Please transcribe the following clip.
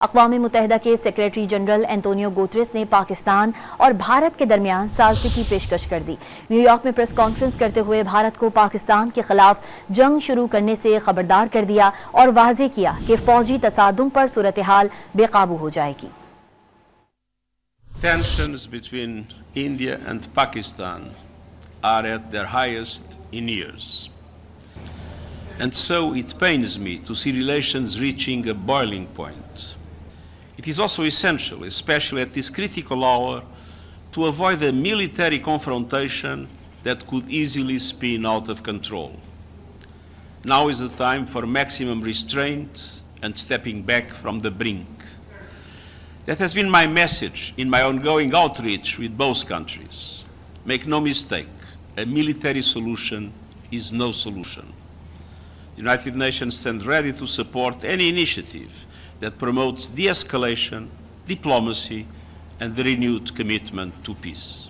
अक़वाम मुत्तहिदा के secretary general Antonio Guterres ने पाकिस्तान और भारत के दरमियान सालसी की पेशकश कर दी। न्यूयॉर्क में प्रेस कॉन्फ्रेंस करते हुए भारत को पाकिस्तान के खिलाफ जंग शुरू करने से खबरदार कर दिया और वाज़ेह किया कि फौजी तसादुम पर सूरत हाल बेकाबू हो जाएगी। Tensions between India and Pakistan are at their highest in years. And so it pains me to see relations reaching a boiling point. It is also essential, especially at this critical hour, to avoid a military confrontation that could easily spin out of control. Now is the time for maximum restraint and stepping back from the brink. That has been my message in my ongoing outreach with both countries. Make no mistake, a military solution is no solution. The United Nations stands ready to support any initiative that promotes de-escalation, diplomacy, and the renewed commitment to peace.